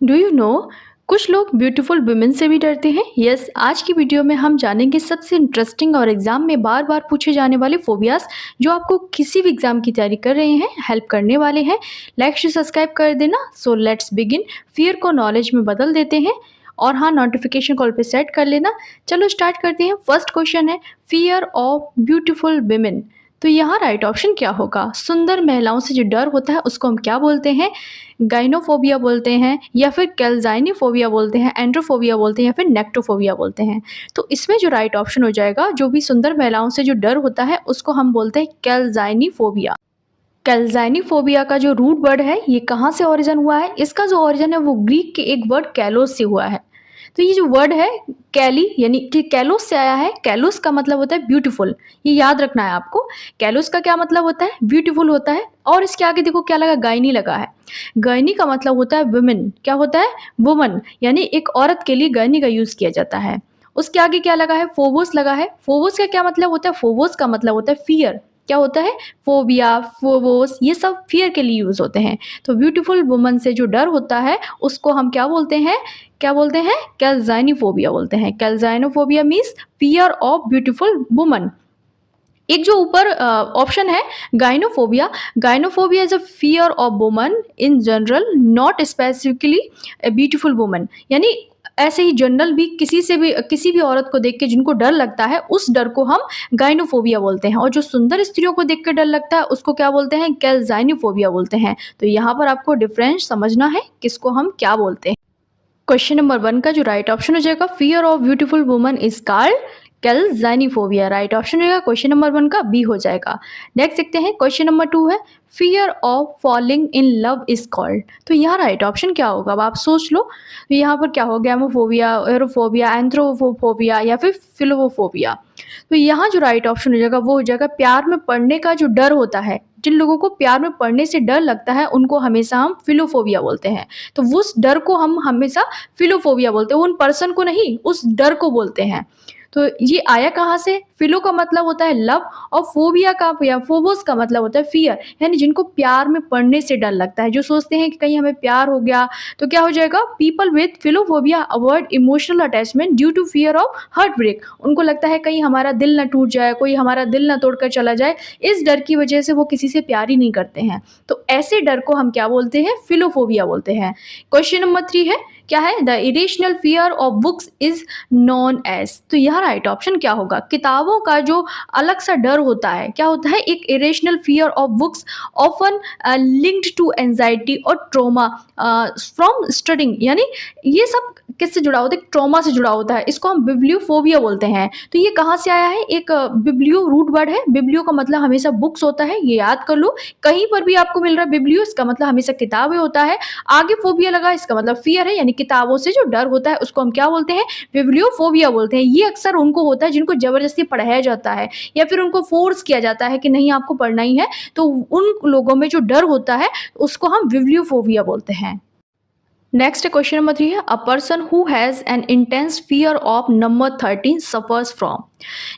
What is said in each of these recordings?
Do you know कुछ लोग beautiful women से भी डरते हैं। यस, आज की वीडियो में हम जानेंगे सबसे इंटरेस्टिंग और एग्जाम में बार बार पूछे जाने वाले फोबियाज जो आपको किसी भी एग्जाम की तैयारी कर रहे हैं हेल्प करने वाले हैं। लाइक से सब्सक्राइब कर देना। So let's begin. फियर को नॉलेज में बदल देते हैं। और हाँ, नोटिफिकेशन कॉल पे सेट कर लेना। चलो स्टार्ट करते हैं। फर्स्ट क्वेश्चन है फियर ऑफ ब्यूटीफुल वुमेन। तो यहाँ राइट ऑप्शन क्या होगा? सुंदर महिलाओं से जो डर होता है उसको हम क्या बोलते हैं? गाइनोफोबिया बोलते हैं, या फिर कैल्जाइनिफोबिया बोलते हैं, एंड्रोफोबिया बोलते हैं, या फिर नेक्टोफोबिया बोलते हैं। तो इसमें जो राइट ऑप्शन हो जाएगा, जो भी सुंदर महिलाओं से जो डर होता है उसको हम बोलते हैं कैल्जाइनिफोबिया। कैल्जाइनिफोबिया का जो रूट वर्ड है ये कहाँ से ओरिजिन हुआ है? इसका जो ओरिजिन है वो ग्रीक के एक वर्ड कैलोस से हुआ है। तो ये जो वर्ड है कैली यानी कि कैलोस से आया है। कैलोस का मतलब होता है ब्यूटीफुल, ये याद रखना है आपको। कैलोस का क्या मतलब होता है? ब्यूटीफुल होता है। और इसके आगे देखो क्या लगा? गायनी लगा है। गायनी का मतलब होता है वुमेन। क्या होता है? वुमन, यानी एक औरत के लिए गायनी का यूज किया जाता है। उसके आगे क्या लगा है? फोबोस लगा है। फोबोस का क्या मतलब होता है? फोबोस का मतलब होता है फियर। क्या होता है? फोबिया, फोबोस, ये सब फियर के लिए यूज होते हैं। तो ब्यूटीफुल वुमन से जो डर होता है उसको हम क्या बोलते हैं? क्या बोलते हैं? कैल्जाइनिफोबिया बोलते हैं। Caligynephobia means fear of beautiful woman. एक जो ऊपर ऑप्शन है gynophobia. Gynophobia is a fear of woman in general, not specifically a beautiful woman. यानी ऐसे ही जनरल भी किसी भी औरत को देख के जिनको डर लगता है उस डर को हम गाइनोफोबिया बोलते हैं। और जो सुंदर स्त्रियों को देख के डर लगता है उसको क्या बोलते हैं? कैल्जाइनोफोबिया बोलते हैं। तो यहाँ पर आपको डिफरेंस समझना है किसको हम क्या बोलते हैं। क्वेश्चन नंबर 1 का जो राइट ऑप्शन हो जाएगा fear of beautiful woman is called caligynephobia. Right option रहेगा क्वेश्चन नंबर 1 का बी हो जाएगा। नेक्स्ट देखते हैं क्वेश्चन नंबर 2 है fear of falling in love is called. तो यहाँ राइट ऑप्शन क्या होगा? अब आप सोच लो। तो यहाँ पर क्या हो? गैमोफोबिया, एरोफोबिया, एंथ्रोफोबिया, या फिर फिलोफोबिया। तो यहाँ जो राइट ऑप्शन हो जाएगा वो हो जाएगा प्यार में पड़ने का जो डर होता है। जिन लोगों को प्यार में पड़ने से डर लगता है उनको हमेशा हम फिलोफोबिया बोलते हैं। तो उस डर को हम हमेशा फिलोफोबिया बोलते हैं, उन पर्सन को नहीं, उस डर को बोलते हैं। तो ये आया कहाँ से? फिलो का मतलब होता है लव, और फोबिया का या फोबोस का मतलब होता है फियर, यानी जिनको प्यार में पड़ने से डर लगता है, जो सोचते हैं कि कहीं हमें प्यार हो गया तो क्या हो जाएगा? People with philophobia avoid emotional attachment due to fear of heartbreak. उनको लगता है कहीं हमारा दिल ना टूट जाए, कोई हमारा दिल ना तोड़कर चला जाए, इस डर की वजह से वो किसी से प्यार ही नहीं करते हैं। तो ऐसे डर को हम क्या बोलते हैं? फिलोफोबिया बोलते हैं। क्वेश्चन नंबर 3 है क्या है? The irrational fear of books is known as. तो यह राइट ऑप्शन क्या होगा? किताबों का जो अलग सा डर होता है, क्या होता है? एक irrational fear of books often linked to anxiety और ट्रोमा फ्रॉम स्टडिंग। यानी ये सब किससे जुड़ा होता है? ट्रोमा से जुड़ा होता है। इसको हम बिब्लियोफोबिया बोलते हैं। तो ये कहाँ से आया है? एक बिब्लियो रूट वर्ड है। बिब्लियो का मतलब हमेशा बुक्स होता है, ये याद कर लो। कहीं पर भी आपको मिल रहा है बिब्लियो, इसका मतलब हमेशा किताबें होता है। आगे फोबिया लगा, इसका मतलब फियर है, यानी किताबों से जो डर होता है उसको हम क्या बोलते हैं? बिब्लियोफोबिया बोलते हैं। ये अक्सर उनको होता है जिनको जबरदस्ती पढ़ाया जाता है या फिर उनको फोर्स किया जाता है कि नहीं आपको पढ़ना ही है। तो उन लोगों में जो डर होता है उसको हम बिब्लियोफोबिया बोलते हैं। नेक्स्ट क्वेश्चन नंबर 3 है a person who has an intense fear of number 13 suffers from.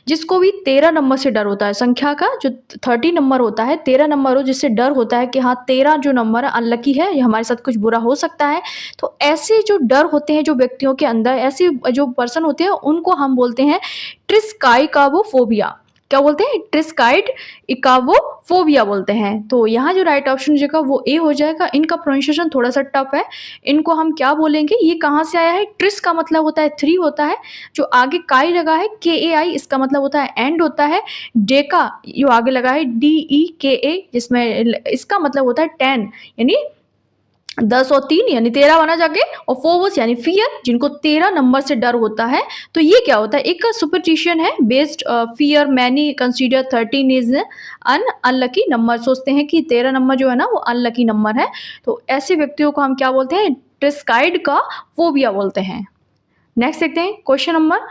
जिसको भी 13 नंबर से डर होता है, संख्या का जो 30 नंबर होता है, 13 नंबर हो जिससे डर होता है कि हाँ 13 जो नंबर है अनलकी है, ये हमारे साथ कुछ बुरा हो सकता है। तो ऐसे जो डर होते हैं जो व्यक्तियों के अंदर, ऐसे जो पर्सन होते हैं उनको हम बोलते हैं ट्रिस्काइकाबोफोबिया। क्या बोलते हैं? ट्रिस्काइड इकावोफोबिया बोलते हैं। तो यहाँ जो राइट ऑप्शन हो जाएगा वो ए हो जाएगा। इनका प्रोनाउंसिएशन थोड़ा सा टफ है, इनको हम क्या बोलेंगे? ये कहाँ से आया है? ट्रिस का मतलब होता है 3 होता है, जो आगे काई लगा है KAI, इसका मतलब होता है एंड होता है। डेका जो आगे लगा है DEKA, जिसमें इसका मतलब होता है 10, यानी 10 और 3 यानी 13 बना जाके। और फोबोस यानी फियर, जिनको 13 नंबर से डर होता है। तो ये क्या होता है? एक सुपरस्टिशन है based fear many consider 13 is an unlucky number. सोचते हैं कि 13 नंबर जो है ना वो अनलकी नंबर है। तो ऐसे व्यक्तियों को हम क्या बोलते हैं? ट्रिस्काइड का फोबिया बोलते हैं। नेक्स्ट देखते हैं क्वेश्चन नंबर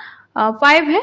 5 है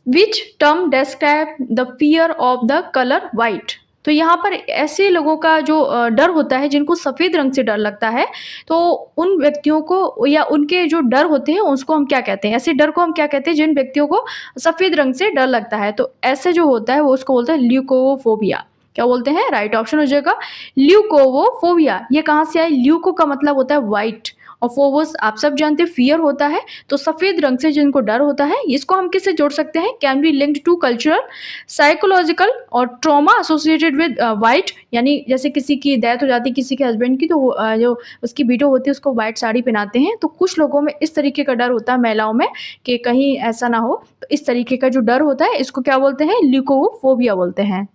which term describe the fear of the colour white. तो यहाँ पर ऐसे लोगों का जो डर होता है जिनको सफ़ेद रंग से डर लगता है, तो उन व्यक्तियों को या उनके जो डर होते हैं उसको हम क्या कहते हैं? ऐसे डर को हम क्या कहते हैं जिन व्यक्तियों को सफ़ेद रंग से डर लगता है? तो ऐसे जो होता है वो उसको बोलते हैं ल्यूकोफोबिया। क्या बोलते हैं? राइट ऑप्शन हो जाएगा ल्यूकोवोफोबिया। ये कहाँ से आए? ल्यूको का मतलब होता है वाइट, और फोबोस आप सब जानते हैं फियर होता है, तो सफ़ेद रंग से जिनको डर होता है, इसको हम किससे जोड़ सकते हैं? Can be linked to cultural, psychological और ट्रॉमा एसोसिएटेड विद व्हाइट, यानी जैसे किसी की डेथ हो जाती है किसी के हस्बैंड की, तो जो उसकी विडो होती है उसको व्हाइट साड़ी पहनाते हैं, तो कुछ लोगों में इस तरीके का डर होता है महिलाओं में कि कहीं ऐसा ना हो, तो इस तरीके का जो डर होता है इसको क्या बोलते हैं? ल्यूकोफोबिया बोलते हैं।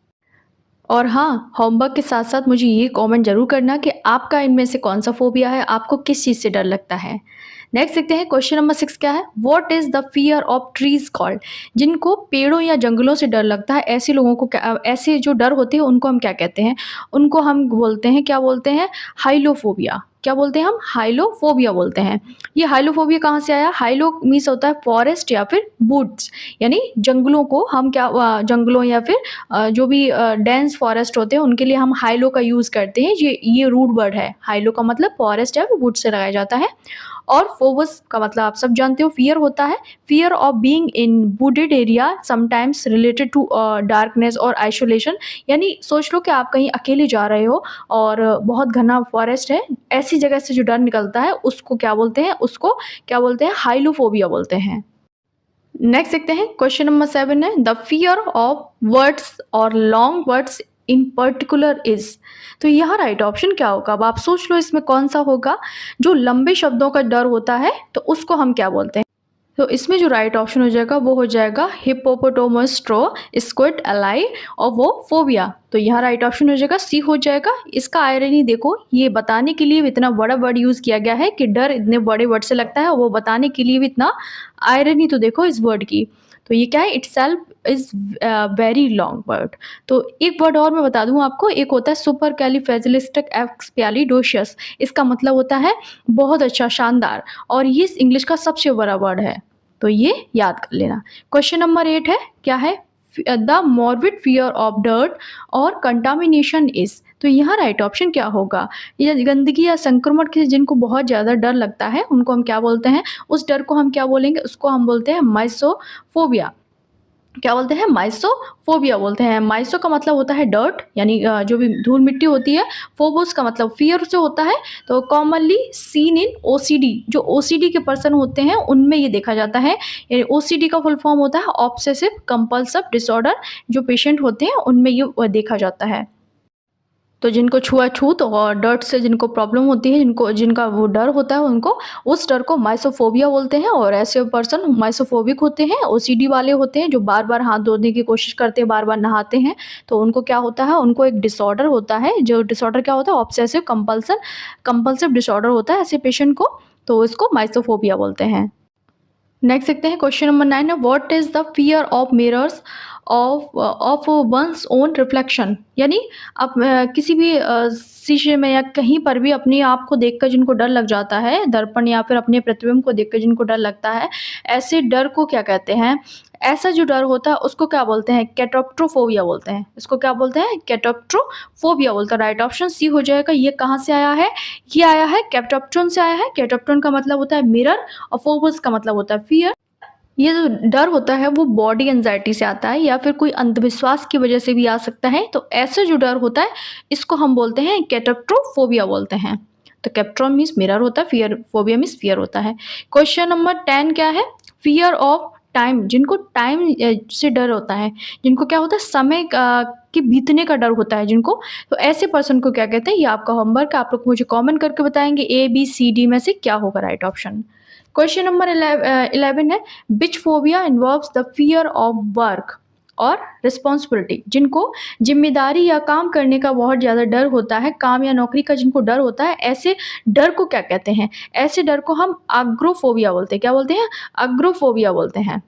और हाँ, होमवर्क के साथ-साथ मुझे ये कमेंट ज़रूर करना कि आपका इनमें से कौन-सा फ़ोबिया है, आपको किस चीज़ से डर लगता है। नेक्स्ट देखते हैं क्वेश्चन नंबर 6 क्या है? What is the fear of trees called? जिनको पेड़ों या जंगलों से डर लगता है, ऐसे लोगों को ऐसे जो डर होते हैं उनको हम क्या कहते हैं? उनको हम बोलते हैं, क्या बोलते हैं? हाइलोफ़ोबिया। क्या बोलते हैं हम? हाइलोफ़ोबिया बोलते हैं। ये हाइलोफ़ोबिया कहाँ से आया? हाइलो मीन्स होता है फॉरेस्ट या फिर वुड्स, यानी जंगलों को हम क्या जंगलों या फिर जो भी डेंस फॉरेस्ट होते हैं उनके लिए हम हाइलो का यूज़ करते हैं। ये रूट वर्ड है। हाइलो का मतलब फॉरेस्ट या फिर वुड से लगाया जाता है। और फोबस का मतलब आप सब जानते हो फियर होता है। Fear of being in wooded area sometimes related to darkness और आइसोलेशन, यानी सोच लो कि आप कहीं अकेले जा रहे हो और बहुत घना फॉरेस्ट है, ऐसी जगह से जो डर निकलता है उसको क्या बोलते हैं? उसको क्या बोलते हैं? हाइलोफोबिया बोलते हैं। नेक्स्ट देखते हैं क्वेश्चन नंबर 7 है द फियर ऑफ वर्ड्स और long words in particular is. तो यहाँ राइट ऑप्शन क्या होगा? अब आप सोच लो इसमें कौन सा होगा? जो लंबे शब्दों का डर होता है तो उसको हम क्या बोलते हैं? तो इसमें जो राइट ऑप्शन हो जाएगा वो हो जाएगा हिप्पोपोटामस स्ट्रो स्क्विड एलाई और वो फोबिया। तो यहाँ राइट ऑप्शन हो जाएगा सी हो जाएगा। इसका आयरनी देखो, ये बताने के लिए भी इतना बड़ा वर्ड यूज़ किया गया है कि डर इतने बड़े वर्ड से लगता है और वो बताने के लिए भी इतना आयरनी तो देखो इस वर्ड की। तो ये क्या है? Itself is very long word. तो एक वर्ड और मैं बता दूँ आपको, एक होता है सुपरकैलिफ्रैजिलिस्टिक्एक्सपियालिडोशियस। इसका मतलब होता है बहुत अच्छा, शानदार, और ये इंग्लिश का सबसे बड़ा वर्ड है। तो ये याद कर लेना। क्वेश्चन नंबर 8 है, क्या है? The morbid fear of dirt और कंटामिनेशन इज। तो यहाँ राइट ऑप्शन क्या होगा? ये गंदगी या संक्रमण के जिनको बहुत ज़्यादा डर लगता है उनको हम क्या बोलते हैं? उस डर को हम क्या बोलेंगे? उसको हम बोलते हैं माइसोफोबिया। क्या बोलते हैं? माइसोफोबिया बोलते हैं। माइसो का मतलब होता है डर्ट, यानी जो भी धूल मिट्टी होती है। फोबोस का मतलब फियर से होता है। तो कॉमनली सीन इन ओसीडी, जो ओसीडी के पर्सन होते हैं उनमें ये देखा जाता है। यानी ओसीडी का फुल फॉर्म होता है ऑब्सेसिव कंपल्सिव डिसऑर्डर, जो पेशेंट होते हैं उनमें ये देखा जाता है। तो जिनको छुआछूत और डर्ट से जिनको प्रॉब्लम होती है, जिनका वो डर होता है, उनको उस डर को माइसोफोबिया बोलते हैं। और ऐसे पर्सन माइसोफोबिक होते हैं, ओसीडी वाले होते हैं जो बार-बार हाथ धोने की कोशिश करते हैं, बार-बार नहाते हैं। तो उनको क्या होता है? उनको एक डिसऑर्डर होता है, जो डिसऑर्डर क्या होता है? ऑब्सेसिव कंपल्सिव डिसऑर्डर होता है ऐसे पेशेंट को, तो इसको माइसोफोबिया बोलते हैं। नेक्स्ट देखते हैं क्वेश्चन नंबर 9 है what is the fear of mirrors of one's own reflection. यानी आप किसी भी शीशे में या कहीं पर भी अपने आप को देखकर जिनको डर लग जाता है, दर्पण या फिर अपने प्रतिबिंब को देखकर जिनको डर लगता है, ऐसे डर को क्या कहते हैं? ऐसा जो डर होता है उसको क्या बोलते हैं? कैटाप्ट्रोफोबिया बोलते हैं। इसको क्या बोलते हैं? कैटाप्ट्रोफोबिया बोलते हैं। राइट ऑप्शन सी हो जाएगा। ये कहाँ से आया है? ये आया है कैप्टाप्ट्रोन से आया है। कैटाप्ट्रोन का मतलब होता है मिरर और फोबस का मतलब होता है फियर। ये जो डर होता है वो बॉडी एंजाइटी से आता है या फिर कोई अंधविश्वास की वजह से भी आ सकता है। तो ऐसे जो डर होता है इसको हम बोलते हैं कैटाप्ट्रोफोबिया बोलते हैं। तो कैप्ट्रॉन मीन्स मिरर होता है, फियर फोबिया मीन्स फियर होता है। क्वेश्चन नंबर 10 क्या है? Fear of time. जिनको टाइम से डर होता है, जिनको क्या होता है? समय के बीतने का डर होता है जिनको, तो ऐसे पर्सन को क्या कहते हैं? ये आपका होमवर्क है, आप लोग मुझे कमेंट करके बताएंगे A B C D में से क्या होगा राइट ऑप्शन। क्वेश्चन नंबर 11 है which phobia involves the fear of work और रिस्पॉन्सिबिलिटी। जिनको जिम्मेदारी या काम करने का बहुत ज़्यादा डर होता है, काम या नौकरी का जिनको डर होता है, ऐसे डर को क्या कहते हैं? ऐसे डर को हम अग्रोफोबिया बोलते हैं। क्या बोलते हैं? अग्रोफोबिया बोलते हैं।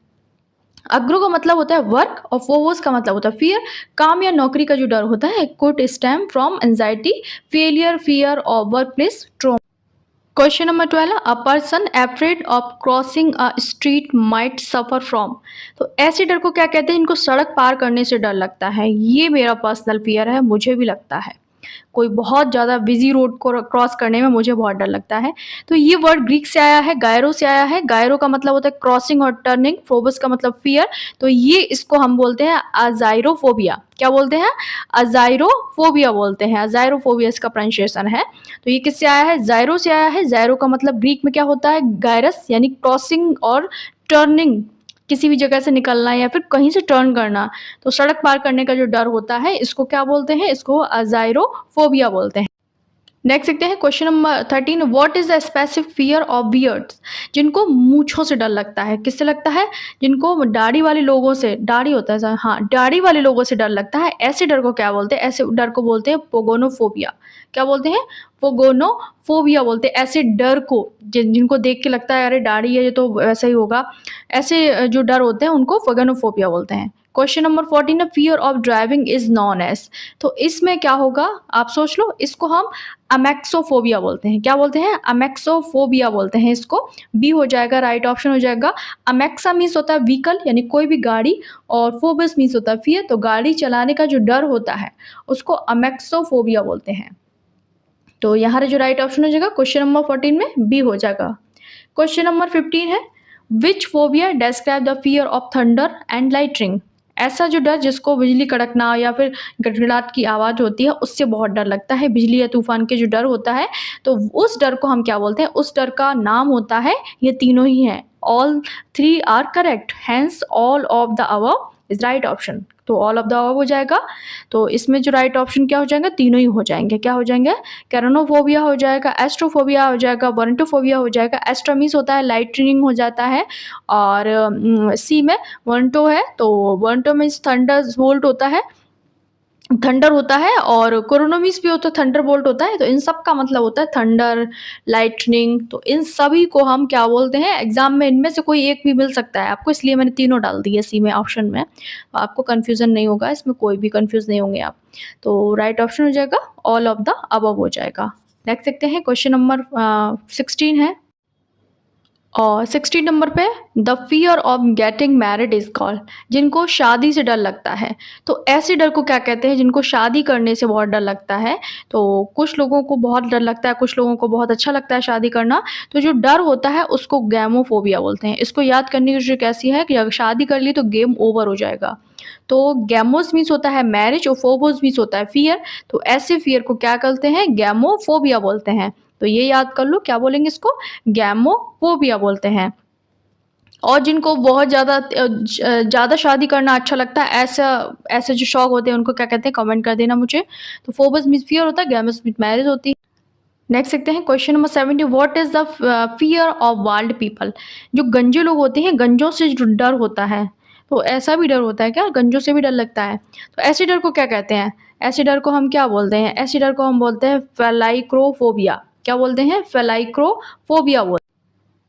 अग्रो का मतलब होता है वर्क और फोबोस का मतलब होता है फियर। काम या नौकरी का जो डर होता है could stem from anxiety, failure, fear और workplace trauma. Question number 12 a person afraid of crossing a street might suffer from. तो ऐसे डर को क्या कहते हैं? इनको सड़क पार करने से डर लगता है। ये मेरा पर्सनल फियर है, मुझे भी लगता है। कोई बहुत ज़्यादा बिज़ी रोड को क्रॉस करने में मुझे बहुत डर लगता है। तो ये वर्ड ग्रीक से आया है, गायरो से आया है। गायरो का मतलब होता है क्रॉसिंग और टर्निंग, फोबस का मतलब फ़ियर। तो ये इसको हम बोलते हैं अज़ाइरोफ़ोबिया। क्या बोलते हैं? अज़ाइरोफ़ोबिया बोलते हैं। अज़ाइरोफ़ोबिया इसका प्रोनाउंसिएशन है। तो ये किससे आया है? ज़ाइरो से आया है। ज़ाइरो का मतलब ग्रीक में क्या होता है? गायरस यानी क्रॉसिंग और टर्निंग, किसी भी जगह से निकलना या फिर कहीं से टर्न करना। तो सड़क पार करने का जो डर होता है इसको क्या बोलते हैं? इसको अज़ाइरोफ़ोबिया बोलते हैं। नेक्स्ट देखते हैं question number 13, what is the specific fear of beards? जिनको मूंछों से डर लगता है। किससे लगता है? जिनको दाढ़ी वाले लोगों से, दाढ़ी होता है सर, हाँ, दाढ़ी वाले लोगों से डर लगता है, ऐसे डर को क्या बोलते हैं? ऐसे डर को बोलते हैं पोगोनोफोबिया। क्या बोलते हैं? पोगोनोफोबिया बोलते हैं ऐसे डर को, जिनको देख के लगता है अरे दाढ़ी है ये तो वैसा ही होगा, ऐसे जो डर होते हैं उनको पोगोनोफोबिया बोलते हैं। क्वेश्चन नंबर 14 है, fear of driving is known as. तो इसमें क्या होगा आप सोच लो, इसको हम अमेक्सोफोबिया बोलते हैं। क्या बोलते हैं? अमेक्सोफोबिया बोलते हैं इसको। बी हो जाएगा, राइट ऑप्शन हो जाएगा। अमेक्सा मीन्स होता है व्हीकल यानी कोई भी गाड़ी, और फोबस मीन्स होता है फियर, तो गाड़ी चलाने का जो डर होता है उसको अमेक्सोफोबिया बोलते हैं। तो यहाँ जो राइट ऑप्शन हो जाएगा क्वेश्चन नंबर 14 में बी हो जाएगा। क्वेश्चन नंबर 15 है, which phobia describe the fear of thunder and lightning. ऐसा जो डर जिसको बिजली कड़कना या फिर गड़गड़ाहट की आवाज़ होती है उससे बहुत डर लगता है, बिजली या तूफान के जो डर होता है, तो उस डर को हम क्या बोलते हैं? उस डर का नाम होता है, ये तीनों ही हैं, all three are correct, hence all of the above is right option. तो ऑल ऑफ द अबव हो जाएगा। तो इसमें जो राइट ऑप्शन क्या हो जाएगा? तीनों ही हो जाएंगे। क्या हो जाएंगे? कैरोनोफोबिया हो जाएगा, एस्ट्रोफोबिया हो जाएगा, वॉरंटोफोबिया हो जाएगा। एस्ट्रोमीस होता है लाइटनिंग हो जाता है, और सी में वॉरंटो है, तो वॉरंटो मीन्स थंडर बोल्ट होता है, थंडर होता है, और कोरोनोमिस भी होता है, थंडर बोल्ट होता है। तो इन सब का मतलब होता है थंडर, लाइटनिंग। तो इन सभी को हम क्या बोलते हैं? एग्जाम में इनमें से कोई एक भी मिल सकता है आपको, इसलिए मैंने तीनों डाल दिए सी में ऑप्शन में। तो आपको कन्फ्यूजन नहीं होगा, इसमें कोई भी कन्फ्यूज नहीं होंगे आप। तो राइट ऑप्शन हो जाएगा ऑल ऑफ द अबव हो जाएगा। नेक्स्ट देखते हैं क्वेश्चन नंबर 16 है, और 16 नंबर पे the fear of getting married is called. जिनको शादी से डर लगता है, तो ऐसे डर को क्या कहते हैं? जिनको शादी करने से बहुत डर लगता है। तो कुछ लोगों को बहुत डर लगता है, कुछ लोगों को बहुत अच्छा लगता है शादी करना। तो जो डर होता है उसको गैमोफोबिया बोलते हैं। इसको याद करने की ट्रिक ऐसी है कि अगर शादी कर ली तो गेम ओवर हो जाएगा। तो गैमोस मीन्स होता है मैरिज और फोबोस मीन्स होता है फियर। तो ऐसे फियर को क्या कहते हैं? गैमोफोबिया बोलते हैं। तो ये याद कर लो, क्या बोलेंगे इसको? गैमोफोबिया बोलते हैं। और जिनको बहुत ज़्यादा शादी करना अच्छा लगता है, ऐसा ऐसे जो शौक होते हैं उनको क्या कहते हैं? कमेंट कर देना मुझे। तो फोबस मीन्स फियर होता है, गैमोस मीन्स मैरिज होती है। नेक्स्ट देखते हैं question number 70, what is the fear of wild people. जो गंजे लोग होते हैं, गंजों से जो डर होता है, तो ऐसा भी डर होता है क्या? गंजों से भी डर लगता है। तो ऐसे डर को क्या कहते हैं? ऐसे डर को हम क्या बोलते हैं? ऐसे डर को हम बोलते हैं फेलाइक्रोफोबिया। क्या बोलते हैं? फेलाइक्रोफोबिया बोलते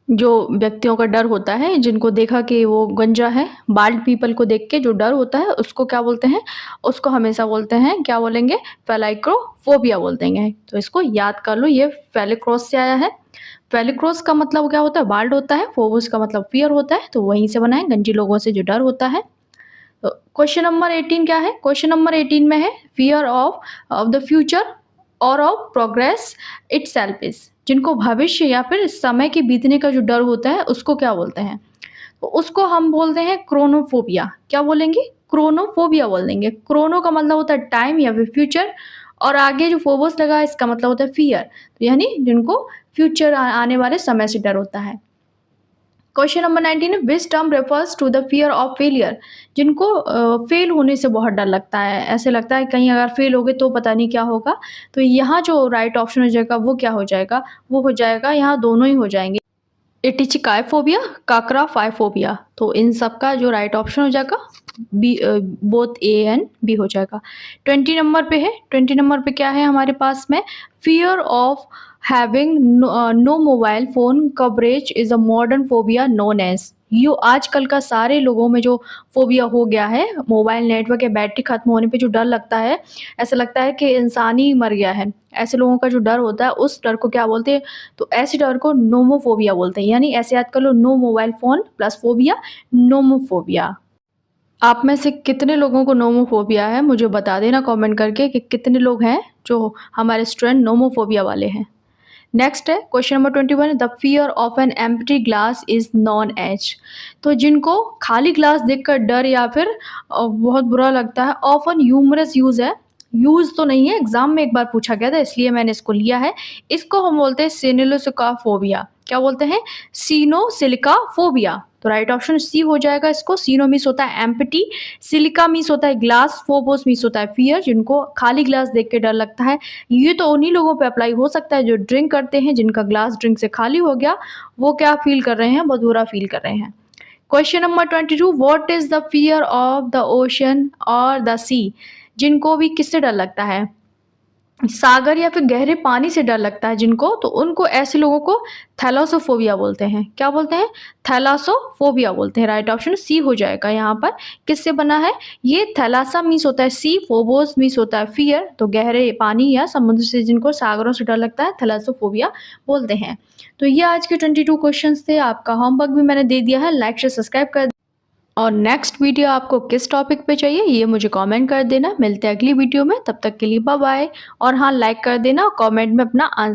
हैं। जो व्यक्तियों का डर होता है, जिनको देखा कि वो गंजा है, बाल्ड पीपल को देख के जो डर होता है उसको क्या बोलते हैं? उसको हमेशा बोलते हैं, क्या बोलेंगे? फेलाइक्रोफोबिया बोलते हैं। तो इसको याद कर लो, ये फेलिक्रोस से आया है। फेलिक्रोस का मतलब क्या होता है? बाल्ड होता है। फोबोस का मतलब फियर होता है, तो वहीं से बना है, गंजी लोगों से जो डर होता है। तो क्वेश्चन नंबर 18 क्या है? क्वेश्चन नंबर 18 में है, फियर ऑफ द फ्यूचर और ऑफ प्रोग्रेस इटसेल्फ इज। जिनको भविष्य या फिर समय के बीतने का जो डर होता है उसको क्या बोलते हैं? तो उसको हम बोलते हैं क्रोनोफोबिया। क्या बोलेंगे? क्रोनोफोबिया बोल देंगे। क्रोनो का मतलब होता है टाइम या फिर फ्यूचर, और आगे जो फोबोस लगा है इसका मतलब होता है फियर, तो यानी जिनको फ्यूचर आने वाले समय से डर होता है। क्वेश्चन नंबर 19 है, which term refers to the fear of failure. जिनको फेल होने से बहुत डर लगता है, ऐसे लगता है कहीं अगर फेल हो गए तो पता नहीं क्या होगा। तो यहाँ जो राइट ऑप्शन हो जाएगा वो क्या हो जाएगा? वो हो जाएगा, यहाँ दोनों ही हो जाएंगे, इटिचिकाइफोबिया, काकराफाइफोबिया। तो इन सब का जो राइट ऑप्शन हो जाएगा B, both A and B हो जाएगा। 20 नंबर पे है, 20 नंबर पे क्या है हमारे पास में? Fear of having no mobile phone coverage is a modern phobia known as. यो आजकल का सारे लोगों में जो फोबिया हो गया है, मोबाइल नेटवर्क या बैटरी खत्म होने पे जो डर लगता है, ऐसा लगता है कि इंसान ही मर गया है, ऐसे लोगों का जो डर होता है उस डर को क्या बोलते हैं? तो ऐसे डर को नोमोफोबिया बोलते हैं। यानी ऐसे याद कर लो, no mobile phone plus phobia, nomophobia. आप में से कितने लोगों को नोमोफोबिया है मुझे बता देना कमेंट करके कि कितने लोग हैं जो हमारे स्टूडेंट नोमोफोबिया वाले हैं। नेक्स्ट है question number 21, the fear of an empty glass is known as. तो जिनको खाली ग्लास देखकर डर या फिर बहुत बुरा लगता है, ऑफन ह्यूमरस यूज है, यूज तो नहीं है, एग्जाम में एक बार पूछा गया था इसलिए मैंने इसको लिया है। इसको हम बोलते हैं सिनोसिलिकाफोबिया। क्या बोलते हैं? सिनोसिलिकाफोबिया। तो राइट ऑप्शन सी हो जाएगा। इसको सिनो मीन्स होता है एम्प्टी, सिलिका मीन्स होता है ग्लास, फोबोस मीन्स होता है फियर, जिनको खाली ग्लास देख के डर लगता है। ये तो उन्हीं लोगों पे अप्लाई हो सकता है जो ड्रिंक करते हैं, जिनका ग्लास ड्रिंक से खाली हो गया, वो क्या फील कर रहे हैं? बहुत बुरा फील कर रहे हैं। Question number 22, what is the fear of the ocean और द सी। जिनको भी किससे डर लगता है? सागर या फिर गहरे पानी से डर लगता है जिनको, तो उनको, ऐसे लोगों को थैलासोफोबिया बोलते हैं। क्या बोलते हैं? थैलासोफोबिया बोलते हैं। राइट ऑप्शन सी हो जाएगा यहाँ पर। किससे बना है ये? थैलासा मीन्स होता है सी, फोबोस मीन्स होता है फियर, तो गहरे पानी या समुद्र से, जिनको सागरों से डर लगता है, थैलासोफोबिया बोलते हैं। तो ये आज के 22 क्वेश्चंस थे। आपका होमवर्क भी मैंने दे दिया है, लाइक से सब्सक्राइब कर। और नेक्स्ट वीडियो आपको किस टॉपिक पे चाहिए ये मुझे कमेंट कर देना। मिलते हैं अगली वीडियो में, तब तक के लिए बाय बाय। और हाँ, लाइक कर देना और कमेंट में अपना आंसर